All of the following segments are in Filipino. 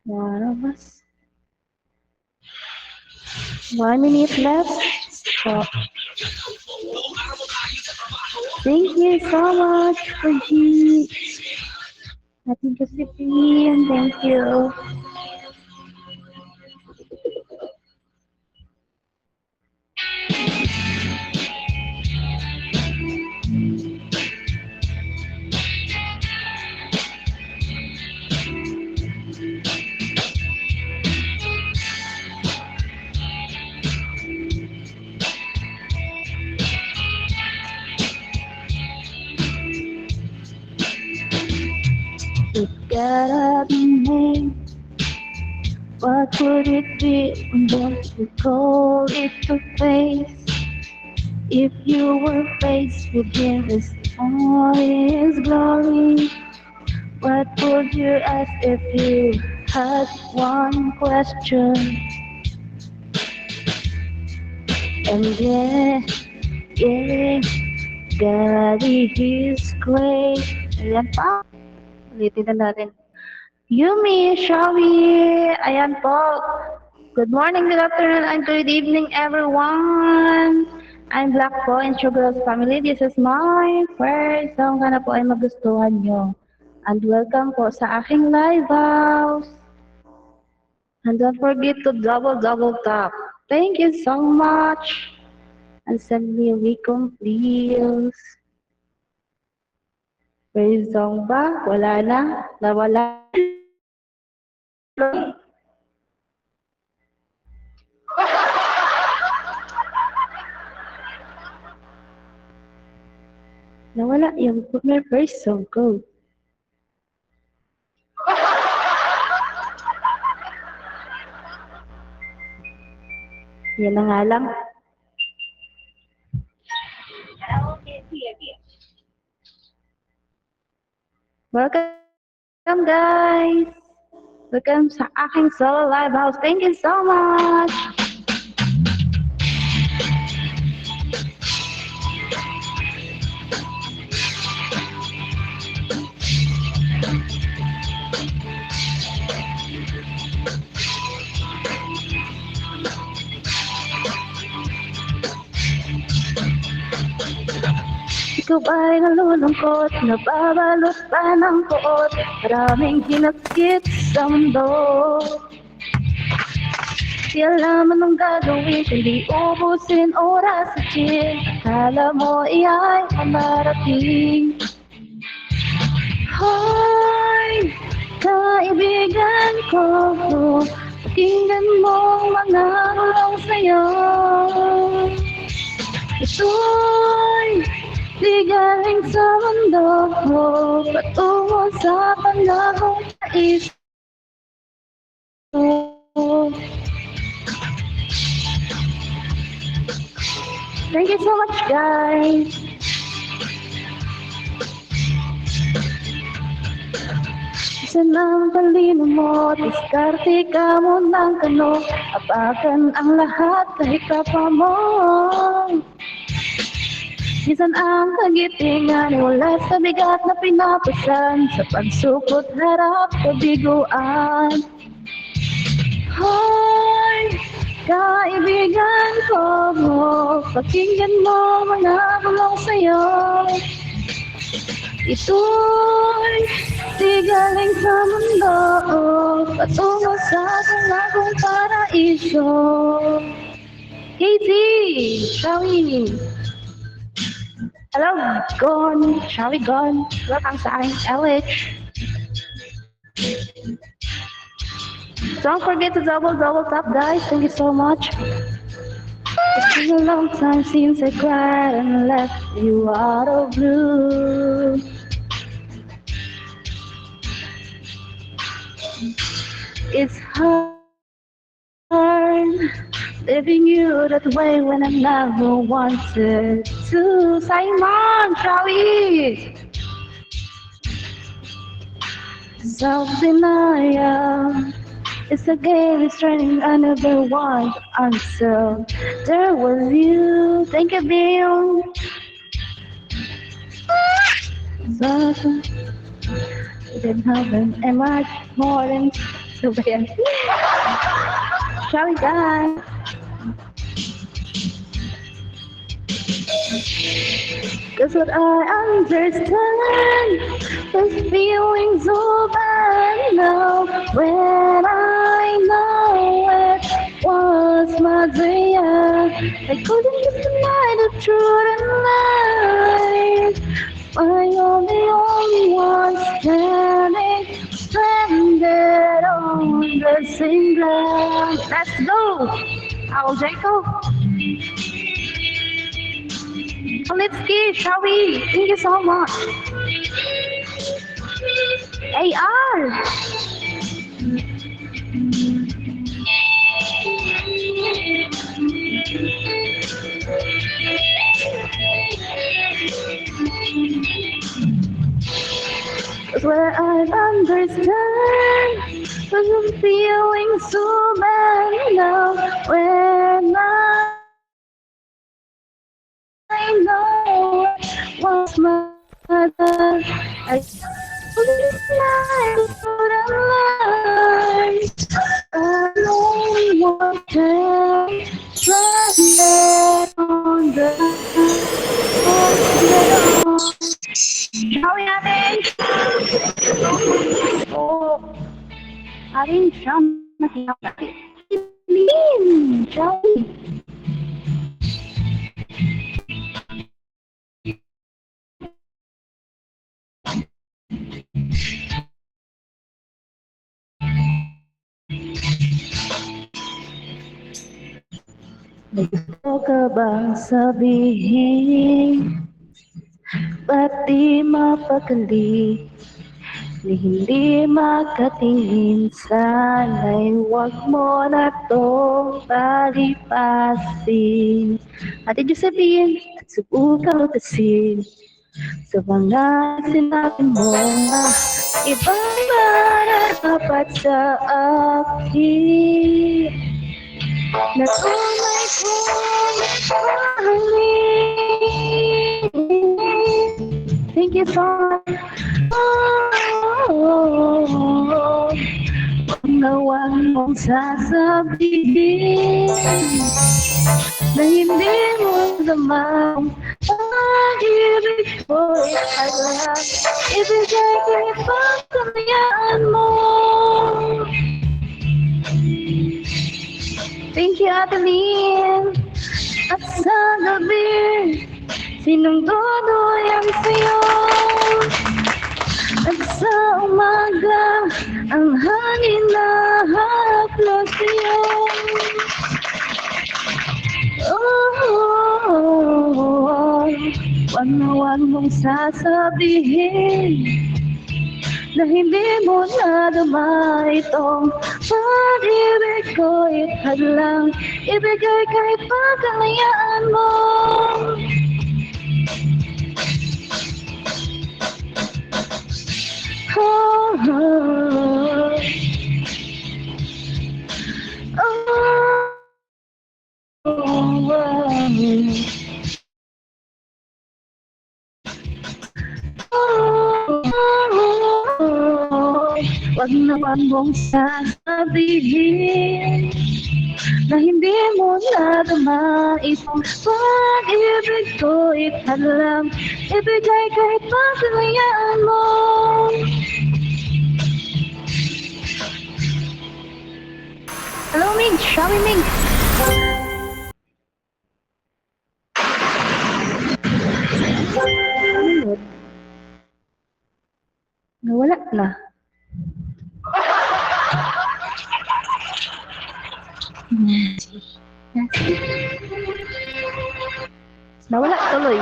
One of us. 1 minute left. So, thank you so much for the Happy Josephine. Thank you. It gotta be me. What would it be when you call it to face? If you were faced with his all his glory, what would you ask if you had one question? And yeah, God is great. Ayan pa. Ulitin na natin. Yumi, Shawi, ayan po. Good morning, good afternoon, and good evening, everyone. I'm Black po and Sugar's family. This is my first song. Sana po ay magustuhan nyo. And welcome po sa aking live house. And don't forget to double tap. Thank you so much. And send me a weekend, please. Praise song ba? Wala na? Nawala? Nawala yung my first song ko. Yan na nga lang. Welcome guys! Welcome sa aking solo live house. Thank you so much! Ikaw ay nalulungkot, nababalot pa ng poot, maraming hinagkit sa mundo. Di alam anong gagawin, kundi ubusin oras sa chill. Akala mo iyay mamarating. Hoy, kaibigan ko, pakinggan mo mga hulong sa'yo. Ito'y di galing sa mundo ko, patungo sa panahong nais ko. Thank you so much, guys. Saan ang talino mo? Diskarte ka mo ng kano. Apakan ang lahat kahit kapa mo. Minsan ang kagitingan wala sa bigat na pinapasan. Sa pagsukot harap kabiguan. Hoy, kaibigan ko mo, pakinggan mo mga bulong sa'yo. Ito'y di galing sa mundo, patungo sa panahong paraiso. Katie, Shawi. Hello, Gon. Shawi Gon. Welcome sa aking LH. Don't forget to double tap, guys. Thank you so much. It's been a long time since I cried and left you out of blue. It's hard leaving you that way when I never wanted to. Simon, Shawi. Self-denial. It's a game, it's training, I never want to answer. There was you, thank you, Bill. So, it didn't happen, and much more than So ba yan? Shall we guys? That's what I understand. This feeling so bad now. When I know it was my dream, I couldn't just deny the truth and lies. Why you're the only one standing stranded on the same ground. Let's go, Al Jacob. Let's get, shall we? Thank you so much. AR. That's where I understand. But I'm feeling so bad now. When I know what's my mother, I couldn't lie to the lies. I only want to stranded on the Shall we, Atin? Oh, Atin, siya mahirap natin. Shall we? Gusto ka bang sabihin? Ba't di mapakali? Ni hindi makatingin, sana'y huwag mo na to palipasin. Ate Josephine, subukan utasin sa mga sinabi mo na ibang dapat sa akin. Na tunay kong mahalin. Thank you so much. Oh, gawang mong sasabihin na hindi mo naman pag-ibig ko'y alam. Ibigay ko'y pagkamayaan mo. Thank you, Adeline. At sa gabi, sinong duduyang sa'yo? At sa umaga, ang hangin na haplos sa'yo. Oh, wag mong sasabihin na hindi mo nadama itong pag-ibig ko'y hadlang. Ibigay kahit pagkalayaan mo. Oh, oh, wag naman mong sasabihin na hindi mo nadama itong pag-ibig ko'y hadlang. Ibigay kahit pagkalayaan mo. Hello, Ming. Shall we, Ming? Nawala na. Nawala tuloy.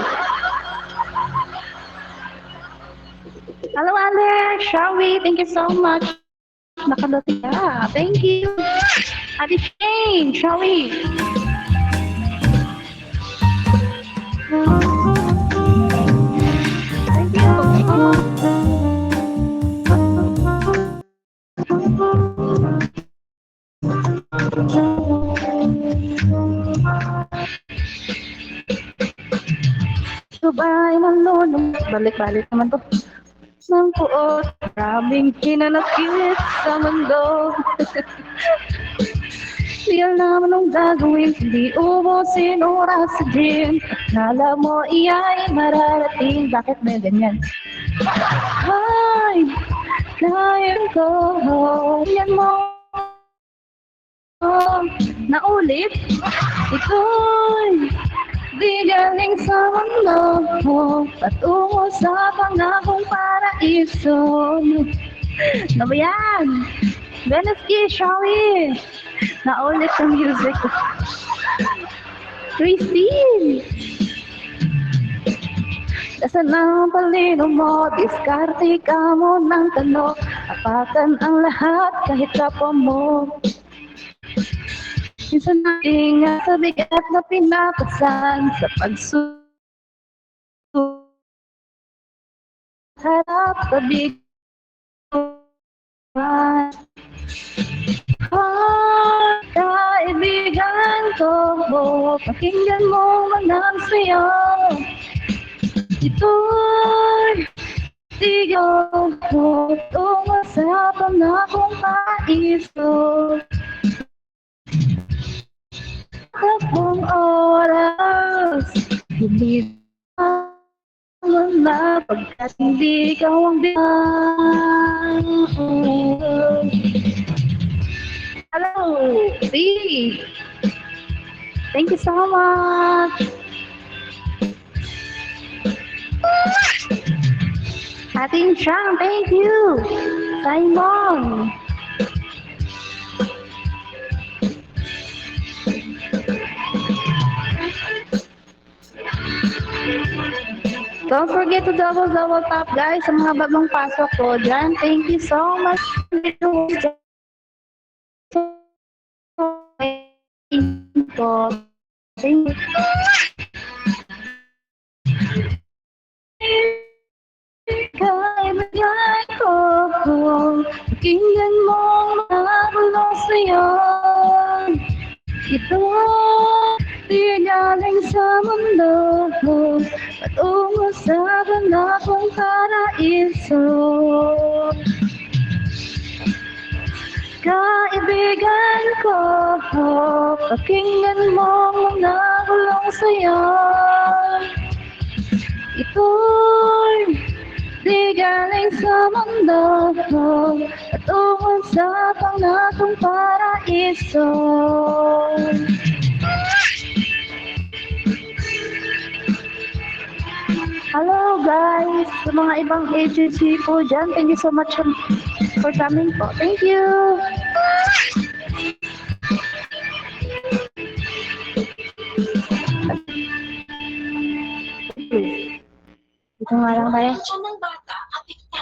Hello, Alex. Shall we? Thank you so much. Nakaluti ka. Thank you. Ate Shane, shall we? Thank you. Subay malulong. Balik-balik naman to. ng puot, maraming hinanakit sa mundo. Di alam anong gagawin, hindi ubusin oras sa gym. Akala mo iya'y mararating, bakit may ganyan? Ay, kaya ko, yan mo, naulit. Ito'y di galing sa mundo patungo sa pangakong paraiso. Ano ba yan? Beneski, Shawi! Naulit ang music. Christine! Nasaan ang palino mo? Diskarte ka mo ng tanong. Apatan ang lahat kahit kapwa mo. Minsan natinga sa bigat na pinapasan sa pagsusunod. Harap tabig kaibigan ko, pakinggan mo man ang sayo. Ito'y sigaw ko tungo sa pangakong paiso. Kapong oras, hindi na pagkat hindi ka ang bigyan. Hello, C. Thank you so much. Ating Chang, thank you. Simon. Don't forget to double tap guys sa mga bagong pasok ko dyan. Thank you so much. Thank you. Kaibigan ko, pakinggan mo mga bulong sa'yo. Ito di galing sa mundo patungo sa pangakong paraiso. Kaibigan ko, pakinggan mo mga bulong sa'yo. Ito'y di galing sa mundo patungo sa pangakong paraiso. Hello guys, sa mga ibang agency po dyan, thank you so much for coming po. Thank you. Ito nga lang tayo.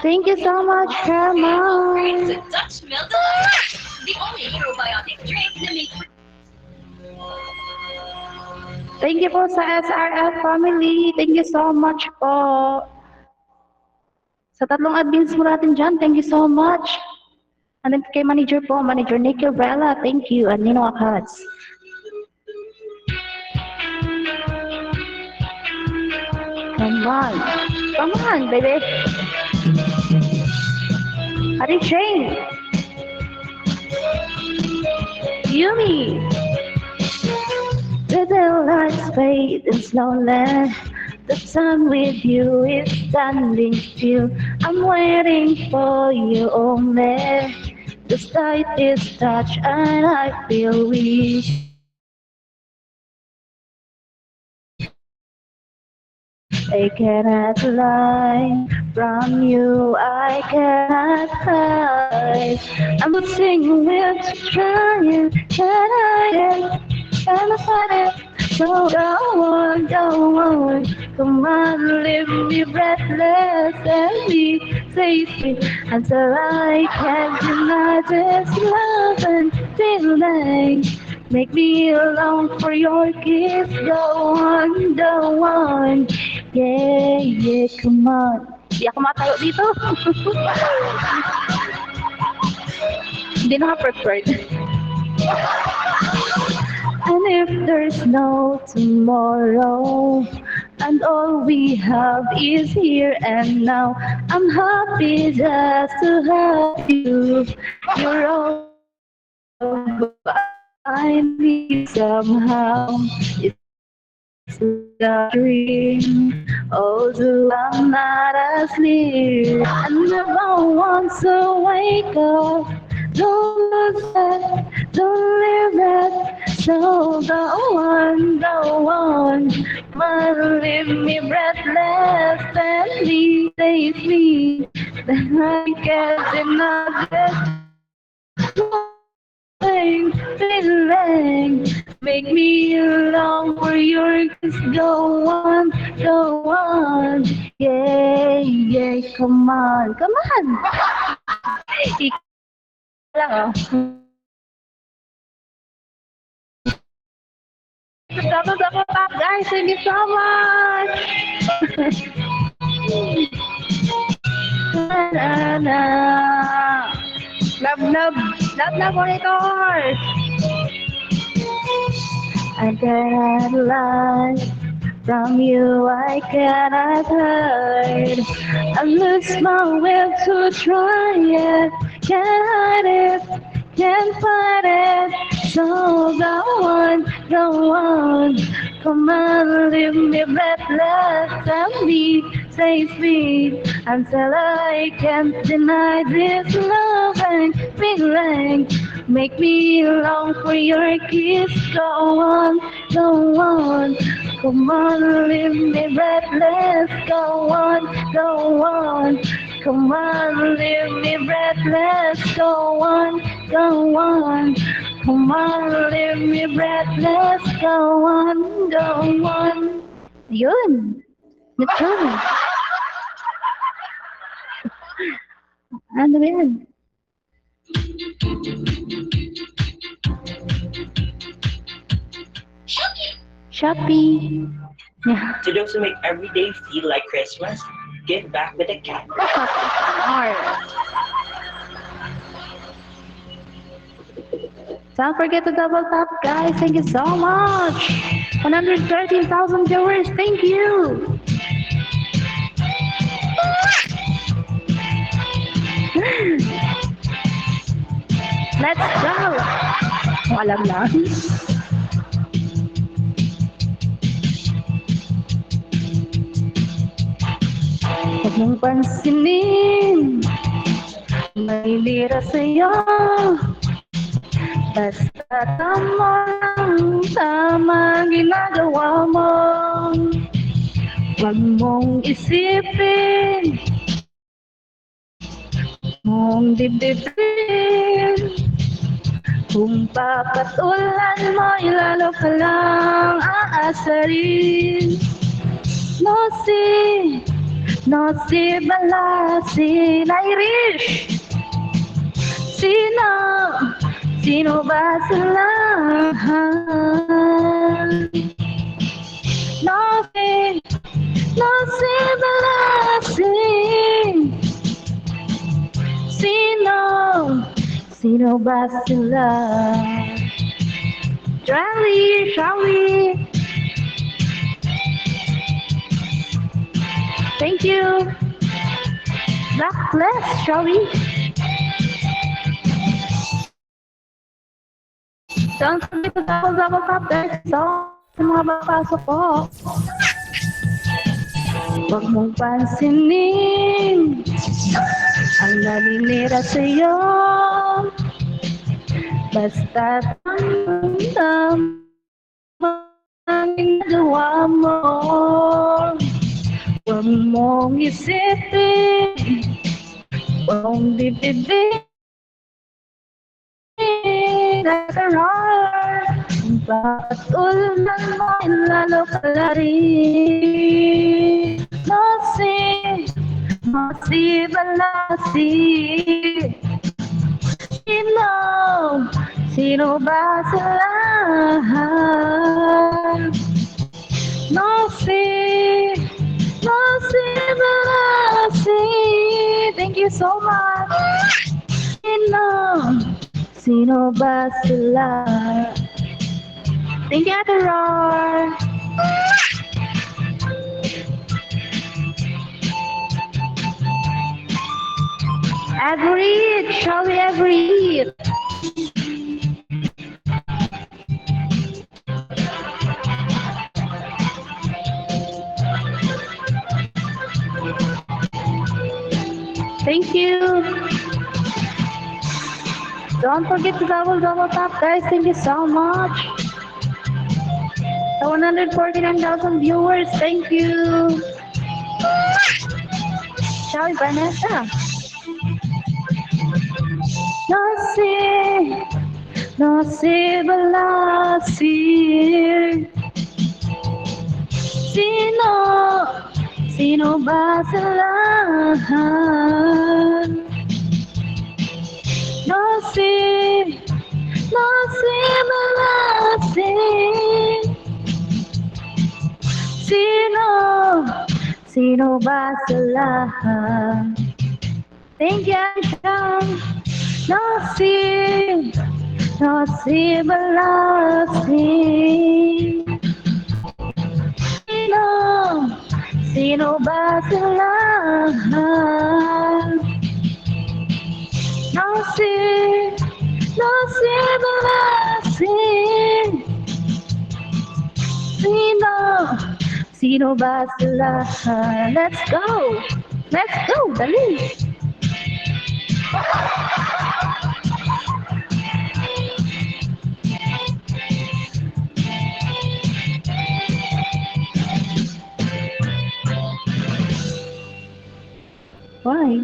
Thank you so much, Herman. Thank you po sa SRF family. Thank you so much po. Sa tatlong admins mo natin dyan, thank you so much. And then kay manager po, Manager Nicky Vela, thank you. And Nino Akats. Come on. Come on, baby. Ate Shane. Yumi. The lights fade and slowly. The sun with you is standing still. I'm waiting for you only. The slightest touch and I feel weak. I cannot lie from you, I cannot hide. I'm losing lips trying, can I get it? So go on, come on, leave me breathless and be safety until I can't deny this love and feeling. Make me long for your kiss, go on, yeah, come on. Di ako matayo dito. Hindi naka-prepared. And if there's no tomorrow, and all we have is here and now, I'm happy just to have you. You're all I need somehow. It's like a dream. Although I'm not asleep, I never want to wake up. Don't lose that, don't leave that. So the one, must leave me breathless and leave safely. Then I can't deny this feeling, make me long for your kiss. Go on, yeah, yeah, come on. Ikaw lang oh. Double tap guys, thank you so much. na, na. Love monitors. I cannot lie. From you I cannot hide. I lose my will to try it. Can't hide it, can't fight it. So go on. Come on, leave me breathless and be safely until I can't deny this loving feeling. Make me long for your kiss. Go on. Come on, leave me breathless. Go on. Come on, leave me breathless. Go on. Come on, leave me breathless. Go on. Yun. Yun. Ano yan? Shopee. Yeah. To those who make every day feel like Christmas, give back with a cat. Don't forget to double tap, guys. Thank you so much. 113,000 viewers. Thank you. Let's go. Alam lang. Huwag mong pansinin. May lira sa'yo. Basta tama ginagawa mo. Huwag mong isipin, mong dibdibin. Kung papatulan mo, lalo ka lang aasarin. No si Balasi, Irish. Sino ba sila? No si Balasi. Sino ba sila? Shall we? Thank you. Blacklist, shall we? Don't forget to double tap guys. So, sa mga papasok po. Huwag mong pansinin ang naninira sa'yo. Basta ang ginagawa mo. Huwag mong isipin, huwag mong dibdibin. Kung patulan mo, lalo ka rin. No si Balasi. Sino ba sila? No si Balasi. Thank you so much. Sino ba sila? Thank you, Ate Rar. Agreed. Shall we ever eat? Thank you. Don't forget to double tap, guys. Thank you so much. The 149,000 viewers. Thank you. Shall we, Vanessa? Nasib, nasib lasir. Sino, sino ba sa lahat? Nasib, nasib lasir. Sino, sino ba sa lahat? Thank you, Anshang. Nasib, nasib lasir. Sino, sino ba sa lahat? Nasib, nasib lasir. Sino, sino ba sa lahat? Let's go! Let's go! Dali! Why?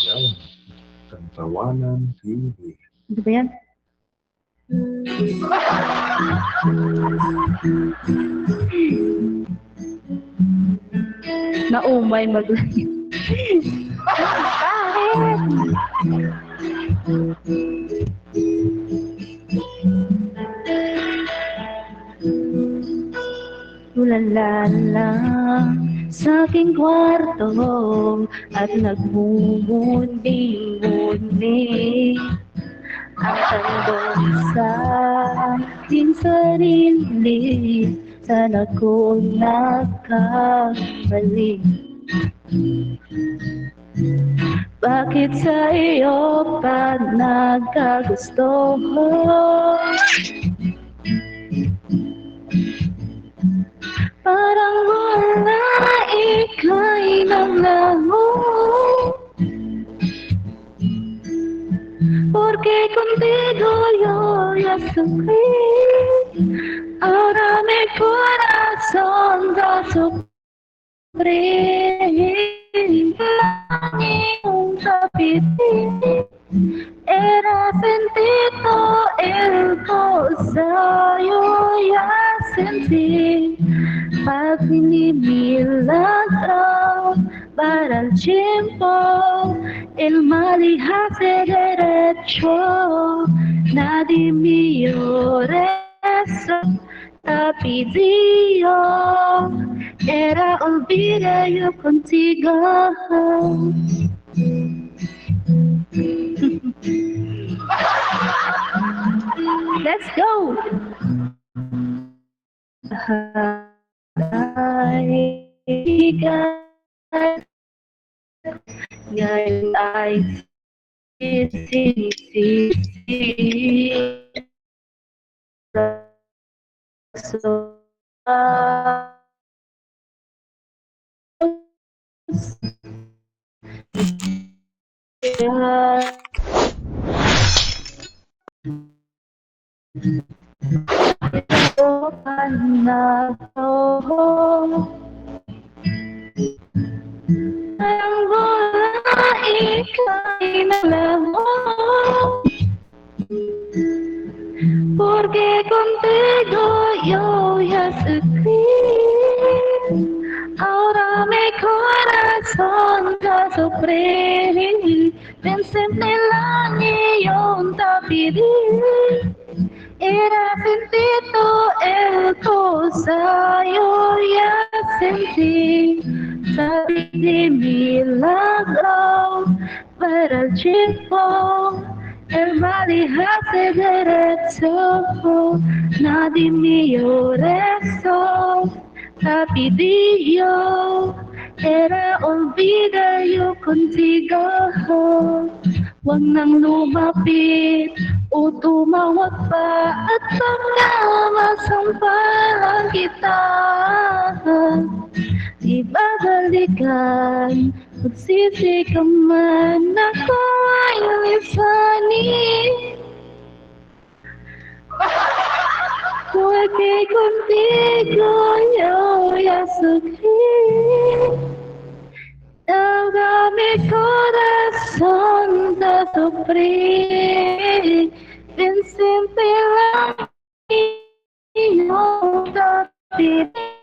Yan. Kantawanan TV. Ano ba yan? Naumay mag-live. Bakit? Ulalala sa aking kwarto at nagmumunding-munding ang tandong sa aking sarili. Sana kung nagkamali. Bakit sa iyo pa nagkagusto mo? Parang wala ika'y naglaho. Porque contigo yo ya sufrí. Ahora mi corazón va a sufrir. Un tapitín. Era sentito el cosa yo ya sentí. Pag milagro para el tiempo, el mali hace derecho, nadie mío eso, tapi Dio, era olvida yo contigo. Let's go! Ngayon ay sisisi so na ang wala ika'y nalaman. Porque contigo yo ya sufrí. Ahora mi corazón va a sufrir. Pensé en el año tapi era sentito el cosa yo ya sentí. Sabi de milagro para el tiempo. El mal hace derecho, nadie mío rezo, Happy día, era olvidar yo contigo. Huwag nang lumapit o tumawag pa at baka masampalan kita. Di babalikan, magsisi ka man, ako ay lisanin. Porque contigo yo ya sufrí. Ahora mi corazón de sufrir. Ven siempre a mí, no te olvides.